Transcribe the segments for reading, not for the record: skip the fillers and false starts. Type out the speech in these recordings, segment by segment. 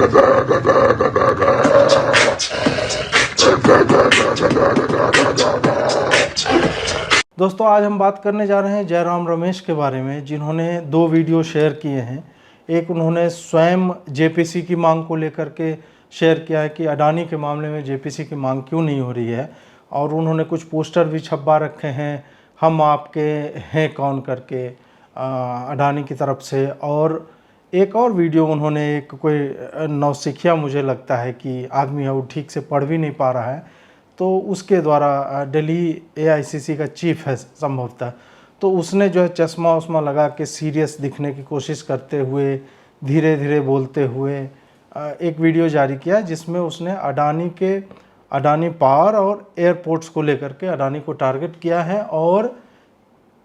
दोस्तों, आज हम बात करने जा रहे हैं जयराम रमेश के बारे में, जिन्होंने दो वीडियो शेयर किए हैं। एक उन्होंने स्वयं जेपीसी की मांग को लेकर के शेयर किया है कि अडानी के मामले में जेपीसी की मांग क्यों नहीं हो रही है, और उन्होंने कुछ पोस्टर भी छपवा रखे हैं, हम आपके हैं कौन करके, अडानी की तरफ से। और एक और वीडियो उन्होंने, एक कोई नौसिखिया मुझे लगता है कि आदमी है, वो ठीक से पढ़ भी नहीं पा रहा है, तो उसके द्वारा, दिल्ली एआईसीसी का चीफ है संभवतः, तो उसने जो है चश्मा वश्मा लगा के सीरियस दिखने की कोशिश करते हुए, धीरे धीरे बोलते हुए एक वीडियो जारी किया, जिसमें उसने अडानी पावर और एयरपोर्ट्स को लेकर के अडानी को टारगेट किया है, और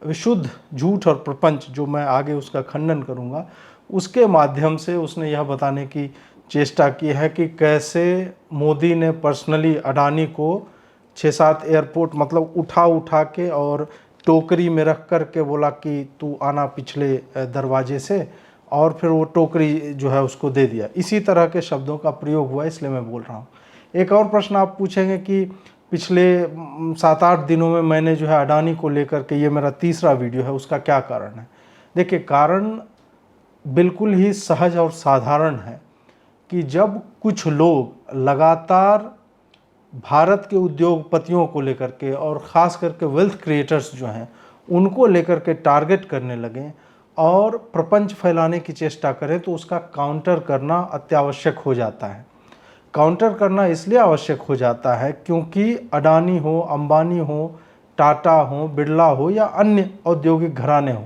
विशुद्ध झूठ और प्रपंच, जो मैं आगे उसका खंडन करूंगा, उसके माध्यम से उसने यह बताने की चेष्टा की है कि कैसे मोदी ने पर्सनली अडानी को 6-7 एयरपोर्ट मतलब उठा के और टोकरी में रख कर के बोला कि तू आना पिछले दरवाजे से, और फिर वो टोकरी जो है उसको दे दिया। इसी तरह के शब्दों का प्रयोग हुआ, इसलिए मैं बोल रहा हूँ। एक और प्रश्न आप पूछेंगे कि पिछले 7-8 दिनों में मैंने जो है अडानी को लेकर के, ये मेरा तीसरा वीडियो है, उसका क्या कारण है? देखिए, कारण बिल्कुल ही सहज और साधारण है कि जब कुछ लोग लगातार भारत के उद्योगपतियों को लेकर के, और ख़ास करके वेल्थ क्रिएटर्स जो हैं, उनको लेकर के टारगेट करने लगें और प्रपंच फैलाने की चेष्टा करें, तो उसका काउंटर करना अत्यावश्यक हो जाता है। काउंटर करना इसलिए आवश्यक हो जाता है क्योंकि अडानी हो, अंबानी हो, टाटा हो, बिरला हो, या अन्य औद्योगिक घराने हों,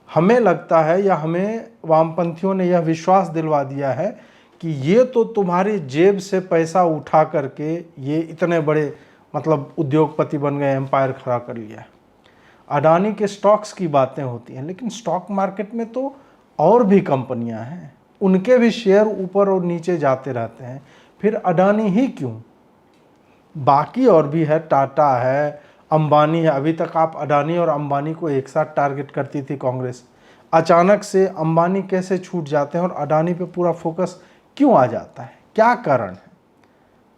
हमें लगता है, या हमें वामपंथियों ने यह विश्वास दिलवा दिया है कि ये तो तुम्हारी जेब से पैसा उठा करके ये इतने बड़े मतलब उद्योगपति बन गए, एम्पायर खड़ा कर लिया है। अडानी के स्टॉक्स की बातें होती हैं, लेकिन स्टॉक मार्केट में तो और भी कंपनियां हैं, उनके भी शेयर ऊपर और नीचे जाते रहते हैं। फिर अडानी ही क्यों, बाकी और भी है, टाटा है, अंबानी है। अभी तक आप अडानी और अंबानी को एक साथ टारगेट करती थी कांग्रेस, अचानक से अंबानी कैसे छूट जाते हैं और अडानी पे पूरा फोकस क्यों आ जाता है? क्या कारण है?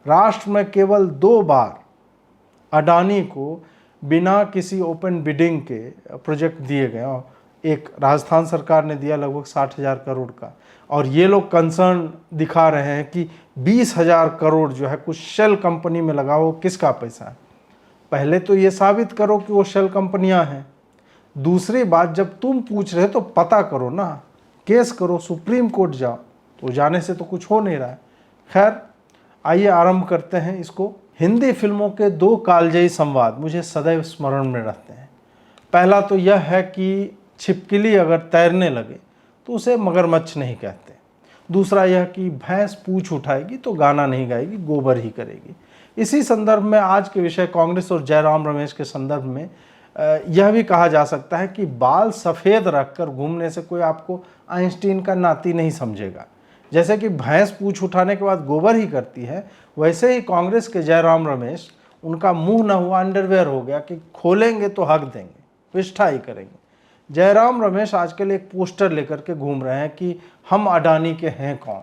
राष्ट्र में केवल 2 बार अडानी को बिना किसी ओपन बिडिंग के प्रोजेक्ट दिए गए, और एक राजस्थान सरकार ने दिया लगभग 60,000 करोड़ का, और ये लोग कंसर्न दिखा रहे हैं कि 20,000 करोड़ जो है कुछ शेल कंपनी में लगा, वो किसका पैसा है? पहले तो ये साबित करो कि वो शेल कंपनियां हैं। दूसरी बात, जब तुम पूछ रहे तो पता करो ना, केस करो, सुप्रीम कोर्ट जाओ। तो जाने से तो कुछ हो नहीं रहा है। खैर, आइए आरंभ करते हैं इसको। हिंदी फिल्मों के 2 कालजयी संवाद मुझे सदैव स्मरण में रहते हैं। पहला तो यह है कि छिपकली अगर तैरने लगे तो उसे मगरमच्छ नहीं कहते। दूसरा यह कि भैंस पूंछ उठाएगी तो गाना नहीं गाएगी, गोबर ही करेगी। इसी संदर्भ में आज के विषय कांग्रेस और जयराम रमेश के संदर्भ में यह भी कहा जा सकता है कि बाल सफ़ेद रखकर घूमने से कोई आपको आइंस्टीन का नाती नहीं समझेगा। जैसे कि भैंस पूंछ उठाने के बाद गोबर ही करती है, वैसे ही कांग्रेस के जयराम रमेश, उनका मुंह न हुआ अंडरवेयर हो गया कि खोलेंगे तो हक देंगे, विष्ठा ही करेंगे। जयराम रमेश आजकल एक पोस्टर लेकर के घूम रहे हैं कि हम अडानी के हैं कौन।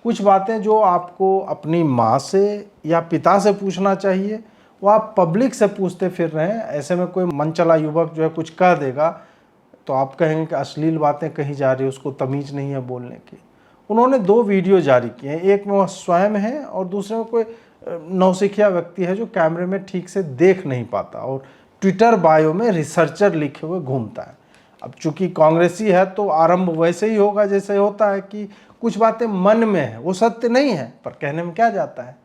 कुछ बातें जो आपको अपनी माँ से या पिता से पूछना चाहिए, वो आप पब्लिक से पूछते फिर रहे हैं। ऐसे में कोई मनचला युवक जो है कुछ कह देगा तो आप कहेंगे कि अश्लील बातें कही जा रही है, उसको तमीज़ नहीं है बोलने की। उन्होंने 2 वीडियो जारी किए हैं, एक में वह स्वयं है और दूसरे में कोई नौसिखिया व्यक्ति है जो कैमरे में ठीक से देख नहीं पाता, और ट्विटर बायो में रिसर्चर लिखे हुए घूमता है। अब चूंकि कांग्रेसी है तो आरंभ वैसे ही होगा जैसे होता है कि कुछ बातें मन में है, वो सत्य नहीं है पर कहने में क्या जाता है।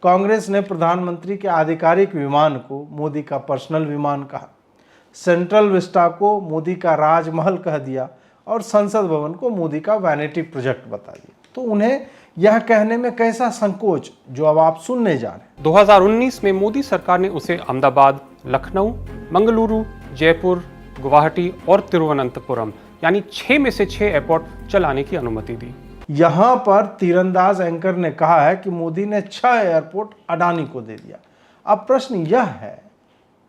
कांग्रेस ने प्रधानमंत्री के आधिकारिक विमान को मोदी का पर्सनल विमान कहा, सेंट्रल विस्टा को मोदी का राजमहल कह दिया, और संसद भवन को मोदी का वैनिटी प्रोजेक्ट बता दिया। तो उन्हें यह कहने में कैसा संकोच, जो अब आप सुनने जा रहे हैं। 2019 में मोदी सरकार ने उसे अहमदाबाद, लखनऊ, मंगलुरु, जयपुर, गुवाहाटी और तिरुवनंतपुरम यानी 6 में से 6 एयरपोर्ट चलाने की अनुमति दी। यहां पर तीरंदाज एंकर ने कहा है कि मोदी ने 6 एयरपोर्ट अडानी को दे दिया। अब प्रश्न यह है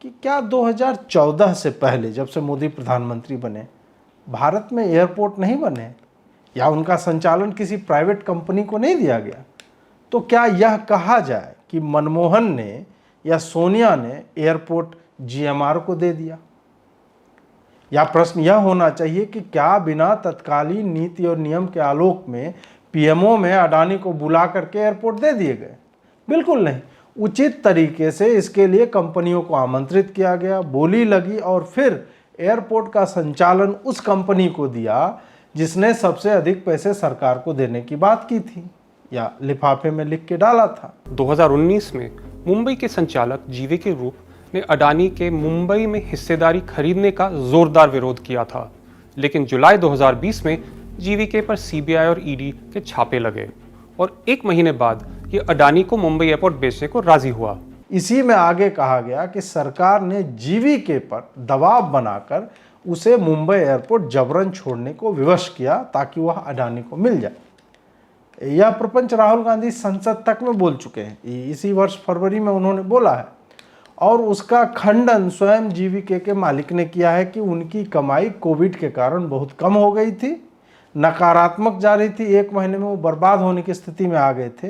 कि क्या 2014 से पहले, जब से मोदी प्रधानमंत्री बने, भारत में एयरपोर्ट नहीं बने? या उनका संचालन किसी प्राइवेट कंपनी को नहीं दिया गया, तो क्या यह कहा जाए कि मनमोहन ने या सोनिया ने एयरपोर्ट जीएमआर को दे दिया? या प्रश्न यह होना चाहिए कि क्या बिना तत्कालीन नीति और नियम के आलोक में पीएमओ में अडानी को बुला करके एयरपोर्ट दे दिए गए? बिल्कुल नहीं। उचित तरीके से इसके लिए कंपनियों को आमंत्रित किया गया, बोली लगी और फिर एयरपोर्ट का संचालन उस कंपनी को दिया जिसने सबसे अधिक पैसे सरकार को देने की बात की थी या लिफाफे में लिख के डाला था। 2019 में मुंबई के संचालक जीवी के रूप ने अडानी के मुंबई में हिस्सेदारी खरीदने का जोरदार विरोध किया था, लेकिन जुलाई 2020 में जीवीके पर सीबीआई और ईडी के छापे लगे और 1 महीने बाद ये अडानी को मुंबई एयरपोर्ट बेचने को राजी हुआ। इसी में आगे कहा गया कि सरकार ने जीवीके पर दबाव बनाकर उसे मुंबई एयरपोर्ट जबरन छोड़ने को विवश किया ताकि वह अडानी को मिल जाए। यह प्रपंच राहुल गांधी संसद तक में बोल चुके हैं, इसी वर्ष फरवरी में उन्होंने बोला है, और उसका खंडन स्वयं जीवीके के मालिक ने किया है कि उनकी कमाई कोविड के कारण बहुत कम हो गई थी, नकारात्मक जा रही थी, 1 महीने में वो बर्बाद होने की स्थिति में आ गए थे।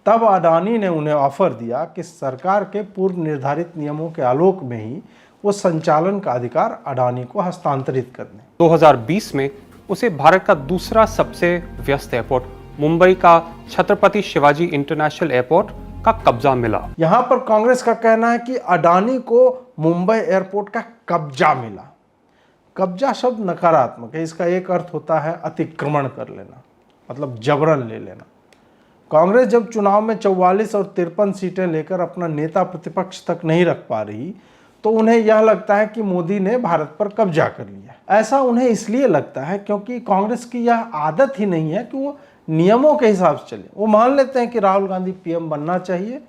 तब अडानी ने उन्हें ऑफर दिया कि सरकार के पूर्व निर्धारित नियमों के आलोक में ही वो संचालन का अधिकार अडानी को हस्तांतरित कर दें। 2020 में उसे भारत का दूसरा सबसे व्यस्त एयरपोर्ट मुंबई का छत्रपति शिवाजी इंटरनेशनल एयरपोर्ट का कब्जा मिला। यहाँ पर कांग्रेस का कहना है कि अडानी को मुंबई एयरपोर्ट का कब्जा मिला। कब्जा शब्द नकारात्मक है, इसका एक अर्थ होता है अतिक्रमण कर लेना, मतलब जबरन ले लेना। कांग्रेस जब चुनाव में 44 और 53 सीटें लेकर अपना नेता प्रतिपक्ष तक नहीं रख पा रही, तो उन्हें यह लगता है कि मोदी ने भारत पर कब्जा कर लिया। ऐसा उन्हें इसलिए लगता है क्योंकि कांग्रेस की यह आदत ही नहीं है कि वो नियमों के हिसाब से चले। वो मान लेते हैं कि राहुल गांधी पीएम बनना चाहिए,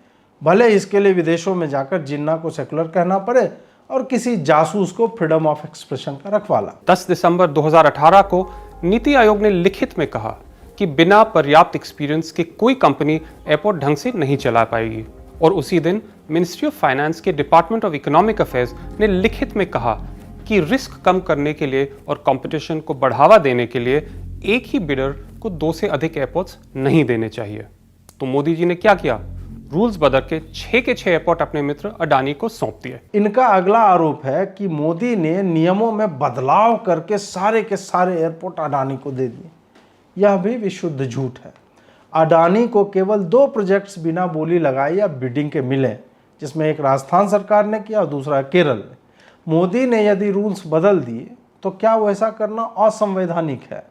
भले इसके लिए विदेशों में जाकर जिन्ना को सेकुलर कहना पड़े और किसी जासूस को फ्रीडम ऑफ एक्सप्रेशन का रखवाला। 10 दिसंबर 2018 को नीति आयोग ने लिखित में कहा कि बिना पर्याप्त एक्सपीरियंस के कोई कंपनी एयरपोर्ट ढंग से नहीं चला पाएगी, और उसी दिन मिनिस्ट्री ऑफ फाइनेंस के डिपार्टमेंट ऑफ इकोनॉमिक अफेयर्स ने लिखित में कहा कि रिस्क कम करने के लिए और कंपटीशन को बढ़ावा देने के लिए एक ही बिडर को 2 से अधिक एयरपोर्ट्स नहीं देने चाहिए। तो मोदी जी ने क्या किया? रूल्स बदल के 6 के 6 एयरपोर्ट अपने मित्र अडानी को सौंप दिए। इनका अगला आरोप है कि मोदी ने नियमों में बदलाव करके सारे के सारे एयरपोर्ट अडानी को दे दिए। यह भी विशुद्ध झूठ है। अडानी को केवल 2 प्रोजेक्ट्स बिना बोली लगाए या बिडिंग के मिले, जिसमें एक राजस्थान सरकार ने किया और दूसरा केरल ने। मोदी ने यदि रूल्स बदल दिए तो क्या वो ऐसा करना असंवैधानिक है?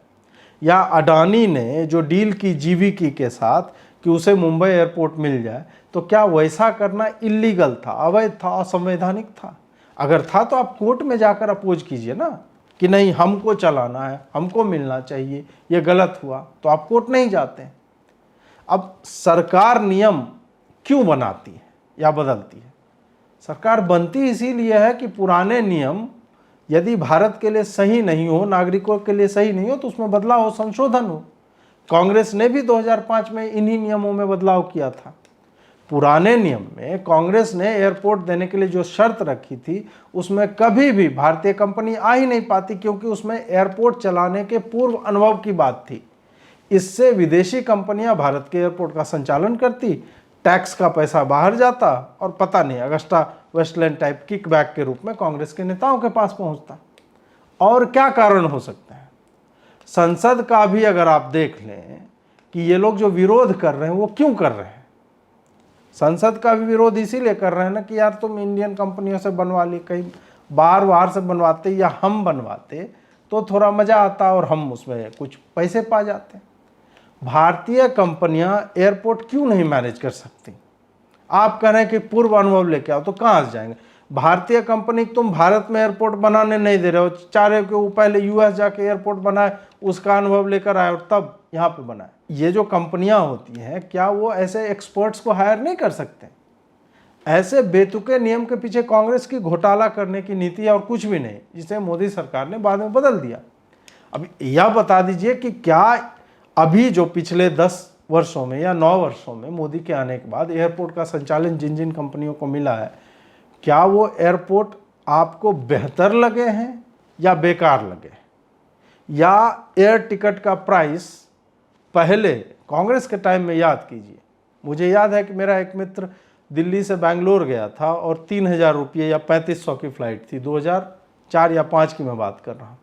या अडानी ने जो डील की जीवीके के साथ कि उसे मुंबई एयरपोर्ट मिल जाए, तो क्या वैसा करना इल्लीगल था, अवैध था, असंवैधानिक था? अगर था तो आप कोर्ट में जाकर अपोज कीजिए ना कि नहीं, हमको चलाना है, हमको मिलना चाहिए, ये गलत हुआ, तो आप कोर्ट नहीं जाते। अब सरकार नियम क्यों बनाती है या बदलती है? सरकार बनती इसीलिए है कि पुराने नियम यदि भारत के लिए सही नहीं हो, नागरिकों के लिए सही नहीं हो, तो उसमें बदलाव हो, संशोधन हो। कांग्रेस ने भी 2005 में इन्हीं नियमों में बदलाव किया था। पुराने नियम में कांग्रेस ने एयरपोर्ट देने के लिए जो शर्त रखी थी, उसमें कभी भी भारतीय कंपनी आ ही नहीं पाती, क्योंकि उसमें एयरपोर्ट चलाने के पूर्व अनुभव की बात थी। इससे विदेशी कंपनियां भारत के एयरपोर्ट का संचालन करती, टैक्स का पैसा बाहर जाता और पता नहीं अगस्टा वेस्टलैंड टाइप किकबैक के रूप में कांग्रेस के नेताओं के पास पहुंचता। और क्या कारण हो सकता है? संसद का भी अगर आप देख लें कि ये लोग जो विरोध कर रहे हैं वो क्यों कर रहे हैं। संसद का भी विरोध इसीलिए कर रहे हैं ना कि यार तुम इंडियन कंपनियों से बनवा ली, कहीं बाहर से बनवाते या हम बनवाते तो थोड़ा मज़ा आता और हम उसमें कुछ पैसे पा जाते। भारतीय कंपनियां एयरपोर्ट क्यों नहीं मैनेज कर सकती? आप कह रहे हैं कि पूर्व अनुभव लेके आओ, तो कहाँ से जाएंगे? भारतीय कंपनी तुम भारत में एयरपोर्ट बनाने नहीं दे रहे हो, चाह रहे हो कि वो पहले यूएस जाके एयरपोर्ट बनाए, उसका अनुभव लेकर आए और तब यहाँ पे बनाए। ये जो कंपनियां होती हैं, क्या वो ऐसे एक्सपर्ट्स को हायर नहीं कर सकते? ऐसे बेतुके नियम के पीछे कांग्रेस की घोटाला करने की नीति है और कुछ भी नहीं, जिसे मोदी सरकार ने बाद में बदल दिया। अब यह बता दीजिए कि क्या अभी जो पिछले 10 वर्षों में या 9 वर्षों में मोदी के आने के बाद एयरपोर्ट का संचालन जिन जिन कंपनियों को मिला है, क्या वो एयरपोर्ट आपको बेहतर लगे हैं या बेकार लगे? या एयर टिकट का प्राइस पहले कांग्रेस के टाइम में याद कीजिए, मुझे याद है कि मेरा एक मित्र दिल्ली से बेंगलोर गया था और 3,000 रुपये या 3500 की फ़्लाइट थी, 2004 या 5 की मैं बात कर रहा हूँ।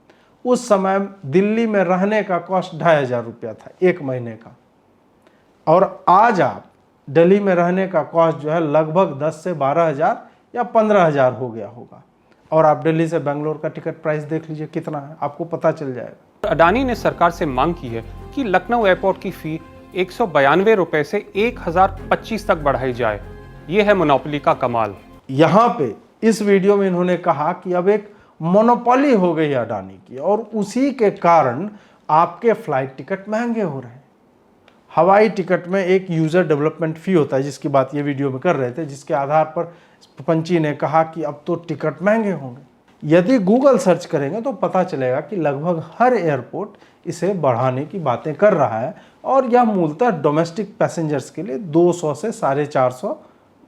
उस समय दिल्ली में रहने का कॉस्ट 2,500 रुपया था एक महीने का, और आज आप दिल्ली में रहने का कॉस्ट जो है लगभग 10 से 12,000 या 15,000 हो गया होगा। और आप दिल्ली से बेंगलोर का टिकट प्राइस देख लीजिए कितना है, आपको पता चल जाएगा। अडानी ने सरकार से मांग की है कि लखनऊ एयरपोर्ट की फी 192 रुपए से 1,025 तक बढ़ाई जाए। ये है मोनोपोली का कमाल। यहाँ पे इस वीडियो में इन्होंने कहा कि अब एक मोनोपोली हो गई है अडानी की, और उसी के कारण आपके फ्लाइट टिकट महंगे हो रहे हैं। हवाई टिकट में एक यूज़र डेवलपमेंट फ़ी होता है, जिसकी बात ये वीडियो में कर रहे थे, जिसके आधार पर प्रपंची ने कहा कि अब तो टिकट महंगे होंगे। यदि गूगल सर्च करेंगे तो पता चलेगा कि लगभग हर एयरपोर्ट इसे बढ़ाने की बातें कर रहा है, और यह मूलतः डोमेस्टिक पैसेंजर्स के लिए 200 से 450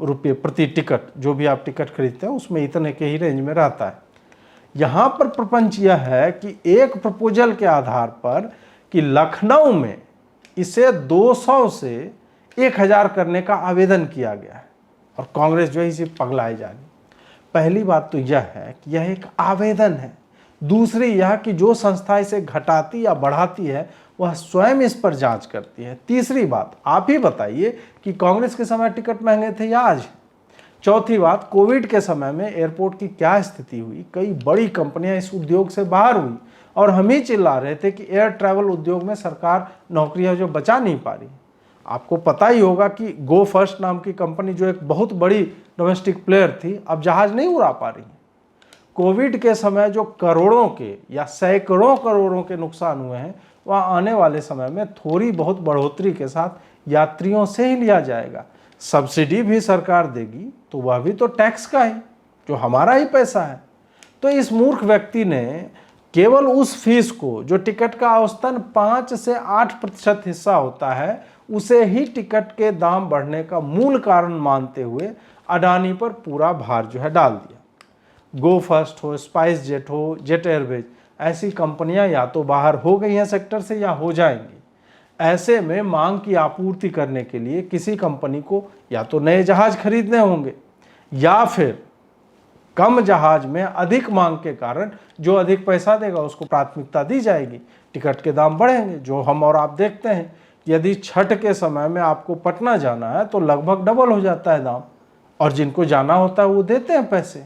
रुपये प्रति टिकट, जो भी आप टिकट खरीदते हैं उसमें इतने के ही रेंज में रहता है। यहाँ पर प्रपंच यह है कि एक प्रपोजल के आधार पर कि लखनऊ में इसे 200 से 1,000 करने का आवेदन किया गया है, और कांग्रेस जो है इसे पगलाए जा रही। पहली बात तो यह है कि यह एक आवेदन है, दूसरी यह कि जो संस्था इसे घटाती या बढ़ाती है वह स्वयं इस पर जांच करती है। तीसरी बात, आप ही बताइए कि कांग्रेस के समय टिकट महंगे थे या आज? चौथी बात, कोविड के समय में एयरपोर्ट की क्या स्थिति हुई, कई बड़ी कंपनियां इस उद्योग से बाहर हुई, और हम ही चिल्ला रहे थे कि एयर ट्रैवल उद्योग में सरकार नौकरियां जो बचा नहीं पा रही। आपको पता ही होगा कि गो फर्स्ट नाम की कंपनी, जो एक बहुत बड़ी डोमेस्टिक प्लेयर थी, अब जहाज नहीं उड़ा पा रही है। कोविड के समय जो करोड़ों के या सैकड़ों करोड़ों के नुकसान हुए हैं, वह आने वाले समय में थोड़ी बहुत बढ़ोतरी के साथ यात्रियों से ही लिया जाएगा। सब्सिडी भी सरकार देगी तो वह भी तो टैक्स का ही, जो हमारा ही पैसा है। तो इस मूर्ख व्यक्ति ने केवल उस फीस को, जो टिकट का औसतन 5 से 8% हिस्सा होता है, उसे ही टिकट के दाम बढ़ने का मूल कारण मानते हुए अडानी पर पूरा भार जो है डाल दिया। गो फर्स्ट हो, स्पाइस जेट हो, जेट एयरवेज, ऐसी कंपनियां या तो बाहर हो गई हैं सेक्टर से या हो जाएंगी। ऐसे में मांग की आपूर्ति करने के लिए किसी कंपनी को या तो नए जहाज खरीदने होंगे, या फिर कम जहाज में अधिक मांग के कारण जो अधिक पैसा देगा उसको प्राथमिकता दी जाएगी, टिकट के दाम बढ़ेंगे। जो हम और आप देखते हैं, यदि छठ के समय में आपको पटना जाना है तो लगभग डबल हो जाता है दाम, और जिनको जाना होता है वो देते हैं पैसे।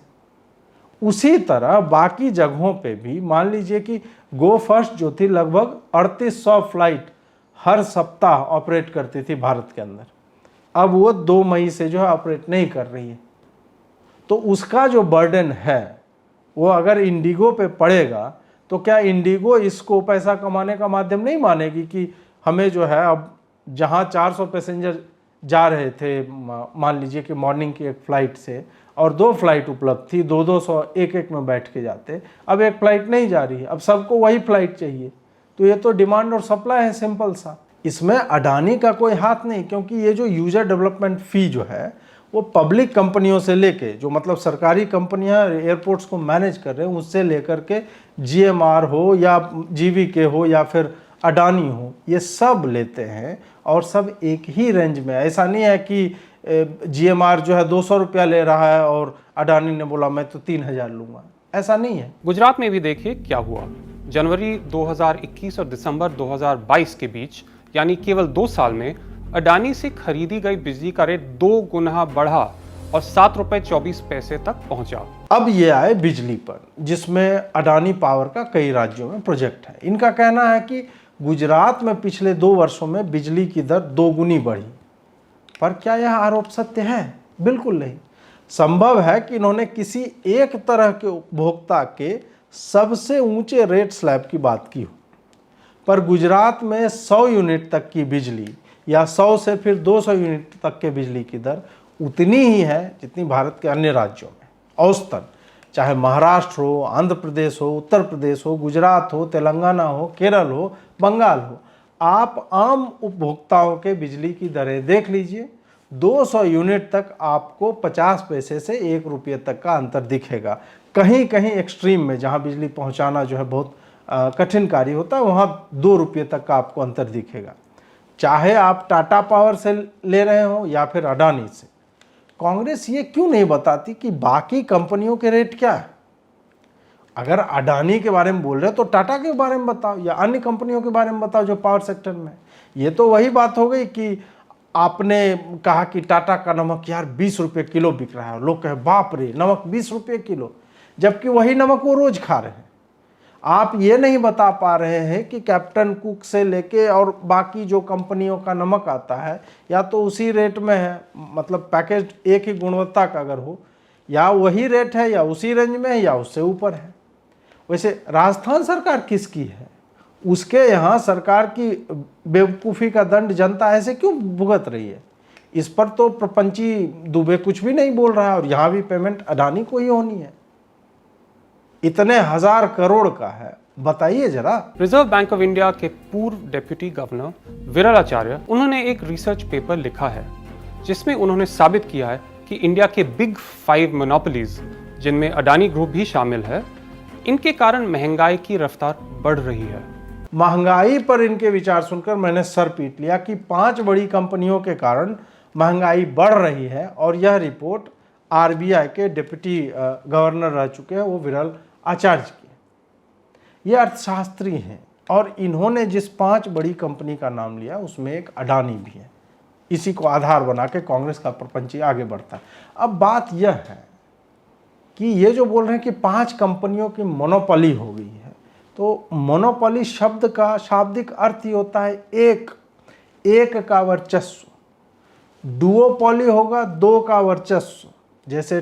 उसी तरह बाकी जगहों पे भी मान लीजिए कि गो फर्स्ट जो थी लगभग 3800 फ्लाइट हर सप्ताह ऑपरेट करती थी भारत के अंदर, अब वो 2 मई से जो है ऑपरेट नहीं कर रही है। तो उसका जो बर्डन है वो अगर इंडिगो पे पड़ेगा तो क्या इंडिगो इसको पैसा कमाने का माध्यम नहीं मानेगी कि हमें जो है अब जहाँ 400 पैसेंजर जा रहे थे, मान लीजिए कि मॉर्निंग की एक फ़्लाइट से, और 2 फ्लाइट उपलब्ध थी, 200 एक में बैठ के जाते, अब एक फ़्लाइट नहीं जा रही है, अब सबको वही फ़्लाइट चाहिए। तो ये तो डिमांड और सप्लाई है, सिंपल सा। इसमें अडानी का कोई हाथ नहीं, क्योंकि ये जो यूज़र डेवलपमेंट फ़ी जो है वो पब्लिक कंपनियों से लेके, जो मतलब सरकारी कंपनियां एयरपोर्ट्स को मैनेज कर रहे हैं, उससे लेकर के GMR हो या GVK हो या फिर अडानी हो, ये सब लेते हैं, और सब एक ही रेंज में। ऐसा नहीं है कि GMR जो है 200 रुपया ले रहा है और अडानी ने बोला मैं तो 3,000 लूँगा, ऐसा नहीं है। गुजरात में भी देखिए क्या हुआ। जनवरी 2021 और दिसंबर 2022 के बीच, यानी केवल 2 साल में, अडानी से खरीदी गई बिजली का रेट 2 गुना बढ़ा और 7 रुपए 24 पैसे तक पहुंचा। अब ये आए बिजली पर, जिसमें अडानी पावर का कई राज्यों में प्रोजेक्ट है। इनका कहना है कि गुजरात में पिछले 2 वर्षों में बिजली की दर 2 गुनी बढ़ी। पर क्या यह आरोप सत्य है? बिल्कुल नहीं। संभव है कि इन्होंने किसी एक तरह के उपभोक्ता के सबसे ऊंचे रेट स्लैब की बात की हो, पर गुजरात में 100 यूनिट तक की बिजली या 100 से फिर 200 यूनिट तक के बिजली की दर उतनी ही है जितनी भारत के अन्य राज्यों में औसतन, चाहे महाराष्ट्र हो, आंध्र प्रदेश हो, उत्तर प्रदेश हो, गुजरात हो, तेलंगाना हो, केरल हो, बंगाल हो। आप आम उपभोक्ताओं के बिजली की दरें देख लीजिए, 200 यूनिट तक आपको 50 पैसे से 1 रुपये तक का अंतर दिखेगा। कहीं कहीं एक्सट्रीम में, जहां बिजली पहुंचाना जो है बहुत कठिन कार्य होता है, वहाँ 2 रुपये तक का आपको अंतर दिखेगा, चाहे आप टाटा पावर से ले रहे हो या फिर अडानी से। कांग्रेस ये क्यों नहीं बताती कि बाकी कंपनियों के रेट क्या है? अगर अडानी के बारे में बोल रहे हो तो टाटा के बारे में बताओ या अन्य कंपनियों के बारे में बताओ जो पावर सेक्टर में। ये तो वही बात हो गई कि आपने कहा कि टाटा का नमक यार 20 रुपये किलो बिक रहा है, लोग कहे बाप रे नमक 20 रुपये किलो, जबकि वही नमक वो रोज खा रहे हैं। आप ये नहीं बता पा रहे हैं कि कैप्टन कुक से लेके और बाकी जो कंपनियों का नमक आता है या तो उसी रेट में है, मतलब पैकेज एक ही गुणवत्ता का अगर हो, या वही रेट है या उसी रेंज में है या उससे ऊपर है। वैसे राजस्थान सरकार किसकी है? उसके यहाँ सरकार की बेवकूफ़ी का दंड जनता ऐसे क्यों भुगत रही है? इस पर तो प्रपंची दुबे कुछ भी नहीं बोल रहा है और यहाँ भी पेमेंट अडानी को ही होनी है। इतने 1000 करोड़ का है, बताइए जरा। रिजर्व बैंक ऑफ इंडिया के पूर्व डेप्यूटी गवर्नर विरल आचार्य, उन्होंने एक रिसर्च पेपर लिखा है जिसमें उन्होंने साबित किया है कि इंडिया के बिग 5 मोनोपोलीज, जिनमें अडानी ग्रुप भी शामिल है, इनके कारण महंगाई की रफ्तार बढ़ रही है। महंगाई पर इनके विचार सुनकर मैंने सर पीट लिया कि 5 बड़ी कंपनियों के कारण महंगाई बढ़ रही है, और यह रिपोर्ट आरबीआई के डिप्टी गवर्नर रह चुके हैं वो विरल आचार्य की। ये अर्थशास्त्री हैं और इन्होंने जिस 5 बड़ी कंपनी का नाम लिया उसमें एक अडानी भी है। इसी को आधार बना के कांग्रेस का प्रपंची आगे बढ़ता है। अब बात यह है कि ये जो बोल रहे हैं कि 5 कंपनियों की मोनोपोली हो गई है, तो मोनोपोली शब्द का शाब्दिक अर्थ ही होता है एक का वर्चस्व। डुओपोली होगा 2 का वर्चस्व। जैसे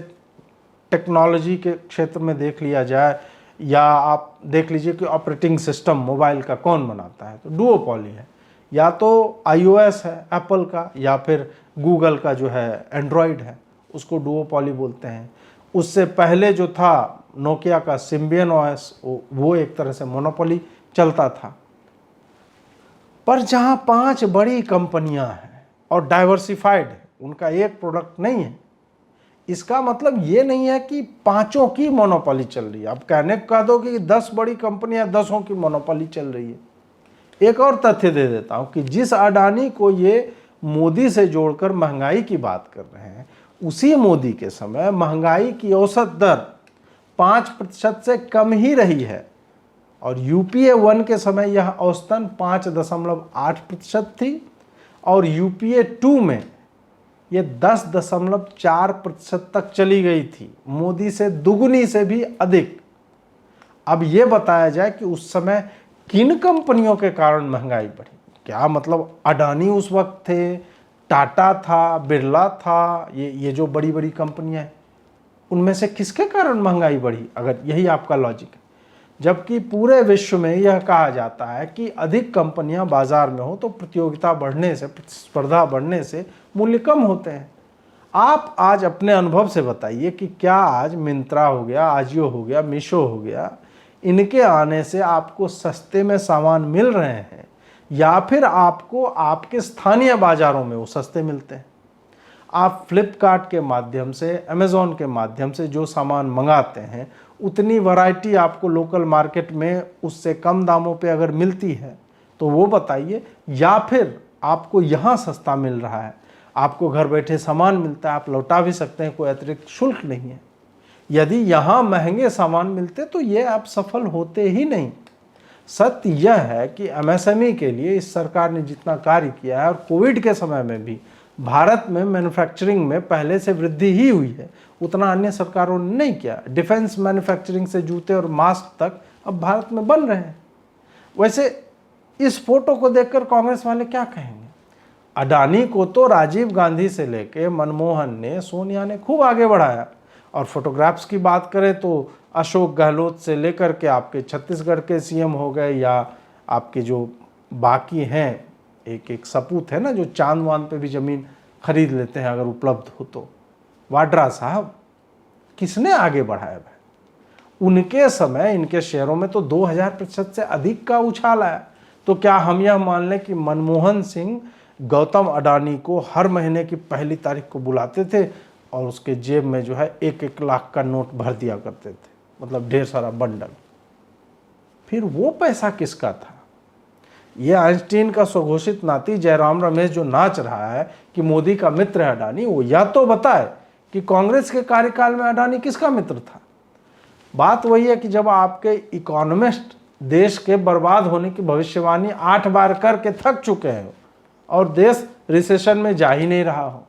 टेक्नोलॉजी के क्षेत्र में देख लिया जाए, या आप देख लीजिए कि ऑपरेटिंग सिस्टम मोबाइल का कौन बनाता है, तो डुओपोली है। या तो iOS है एप्पल का, या फिर गूगल का जो है एंड्रॉयड है, उसको डुओपोली बोलते हैं। उससे पहले जो था नोकिया का सिम्बियन OS, वो एक तरह से मोनोपोली चलता था। पर जहाँ 5 बड़ी कंपनियां हैं और डाइवर्सिफाइड है, उनका एक प्रोडक्ट नहीं है, इसका मतलब ये नहीं है कि 5 की मोनोपोली चल रही है। अब कहने को कह दो कि 10 बड़ी कंपनियां 10 की मोनोपोली चल रही है। एक और तथ्य दे देता हूं कि जिस अडानी को ये मोदी से जोड़कर महंगाई की बात कर रहे हैं, उसी मोदी के समय महंगाई की औसत दर 5% से कम ही रही है, और यूपीए 1 के समय यह औसतन 5.8% थी, और यूपीए 2 में ये 10.4% तक चली गई थी, मोदी से दुगुनी से भी अधिक। अब ये बताया जाए कि उस समय किन कंपनियों के कारण महंगाई बढ़ी? क्या मतलब अडानी उस वक्त थे, टाटा था, बिरला था, ये जो बड़ी बड़ी कंपनियां हैं, उनमें से किसके कारण महंगाई बढ़ी, अगर यही आपका लॉजिक है? जबकि पूरे विश्व में यह कहा जाता है कि अधिक कंपनियां बाजार में हो तो प्रतियोगिता बढ़ने से, प्रतिस्पर्धा बढ़ने से मूल्य कम होते हैं। आप आज अपने अनुभव से बताइए कि क्या आज मिंत्रा हो गया, आजियो हो गया, मीशो हो गया, इनके आने से आपको सस्ते में सामान मिल रहे हैं, या फिर आपको आपके स्थानीय बाजारों में वो सस्ते मिलते हैं? आप फ्लिपकार्ट के माध्यम से, अमेज़ॉन के माध्यम से जो सामान मंगाते हैं, उतनी वैरायटी आपको लोकल मार्केट में उससे कम दामों पे अगर मिलती है तो वो बताइए, या फिर आपको यहाँ सस्ता मिल रहा है, आपको घर बैठे सामान मिलता है, आप लौटा भी सकते हैं, कोई अतिरिक्त शुल्क नहीं है। यदि यहाँ महंगे सामान मिलते तो ये आप सफल होते ही नहीं। सत्य यह है कि एमएसएमई के लिए इस सरकार ने जितना कार्य किया है, और कोविड के समय में भी भारत में मैन्युफैक्चरिंग में पहले से वृद्धि ही हुई है, उतना अन्य सरकारों ने नहीं किया। डिफेंस मैन्युफैक्चरिंग से जूते और मास्क तक अब भारत में बन रहे हैं। वैसे इस फोटो को देखकर कांग्रेस वाले क्या कहेंगे? अडानी को तो राजीव गांधी से लेके मनमोहन ने, सोनिया ने खूब आगे बढ़ाया, और फोटोग्राफ्स की बात करें तो अशोक गहलोत से लेकर के आपके छत्तीसगढ़ के सीएम हो गए, या आपके जो बाकी हैं एक सपूत है ना, जो चांद वांद पे भी ज़मीन खरीद लेते हैं अगर उपलब्ध हो तो, वाड्रा साहब, किसने आगे बढ़ाया भाई? उनके समय इनके शेयरों में तो 2000% से अधिक का उछाल आया। तो क्या हम यह मान लें कि मनमोहन सिंह गौतम अडानी को हर महीने की पहली तारीख को बुलाते थे और उसके जेब में जो है 1-1 लाख का नोट भर दिया करते थे, मतलब ढेर सारा बंडल? फिर वो पैसा किसका था? ये आइंस्टीन का स्वघोषित नाती जयराम रमेश जो नाच रहा है कि मोदी का मित्र है अडानी, वो या तो बताए कि कांग्रेस के कार्यकाल में अडानी किसका मित्र था। बात वही है कि जब आपके इकोनॉमिस्ट देश के बर्बाद होने की भविष्यवाणी 8 बार करके थक चुके हैं और देश रिसेशन में जा ही नहीं रहा हो,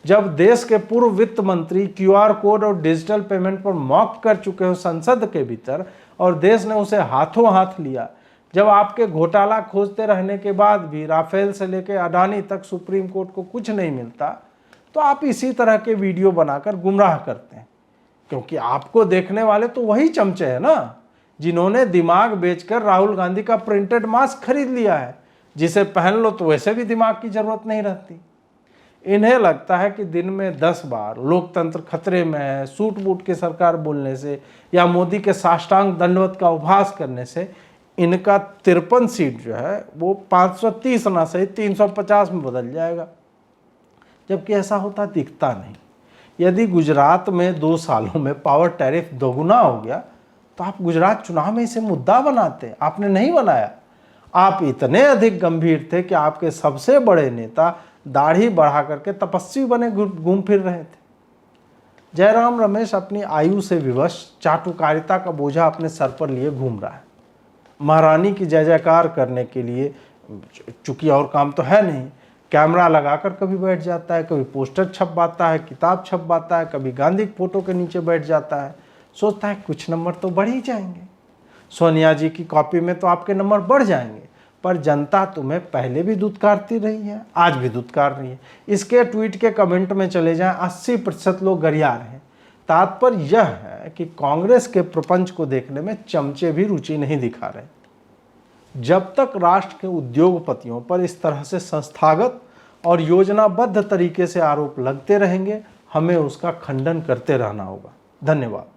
जब देश के पूर्व वित्त मंत्री QR कोड और डिजिटल पेमेंट पर मॉक कर चुके हो संसद के भीतर और देश ने उसे हाथों हाथ लिया, जब आपके घोटाला खोजते रहने के बाद भी राफेल से लेकर अडानी तक सुप्रीम कोर्ट को कुछ नहीं मिलता, तो आप इसी तरह के वीडियो बनाकर गुमराह करते हैं। क्योंकि आपको देखने वाले तो वही चमचे हैं ना, जिन्होंने दिमाग बेचकर राहुल गांधी का प्रिंटेड मास्क खरीद लिया है, जिसे पहन लो तो वैसे भी दिमाग की जरूरत नहीं रहती। इन्हें लगता है कि दिन में 10 बार लोकतंत्र खतरे में है, सूट बूट की सरकार बोलने से या मोदी के साष्टांग दंडवत का उपहास करने से इनका 53 सीट जो है वो 530 ना सही 350 में बदल जाएगा, जबकि ऐसा होता दिखता नहीं। यदि गुजरात में 2 सालों में पावर टैरिफ दोगुना हो गया तो आप गुजरात चुनाव में इसे मुद्दा बनाते, आपने नहीं बनाया। आप इतने अधिक गंभीर थे कि आपके सबसे बड़े नेता दाढ़ी बढ़ा करके तपस्वी बने घूम फिर रहे थे। जयराम रमेश अपनी आयु से विवश चाटुकारिता का बोझा अपने सर पर लिए घूम रहा है। महारानी की जय जयकार करने के लिए चूंकि और काम तो है नहीं, कैमरा लगाकर कभी बैठ जाता है, कभी पोस्टर छपवाता है, किताब छपवाता है, कभी गांधी फोटो के नीचे बैठ जाता है, सोचता है कुछ नंबर तो बढ़ ही जाएंगे, सोनिया जी की कॉपी में तो आपके नंबर बढ़ जाएंगे। पर जनता तुम्हें पहले भी दुत्कारती रही है, आज भी दुत्कार रही है। इसके ट्वीट के कमेंट में चले जाएं, 80% लोग गरिया रहे हैं। तात्पर्य यह है कि कांग्रेस के प्रपंच को देखने में चमचे भी रुचि नहीं दिखा रहे। जब तक राष्ट्र के उद्योगपतियों पर इस तरह से संस्थागत और योजनाबद्ध तरीके से आरोप लगते रहेंगे, हमें उसका खंडन करते रहना होगा। धन्यवाद।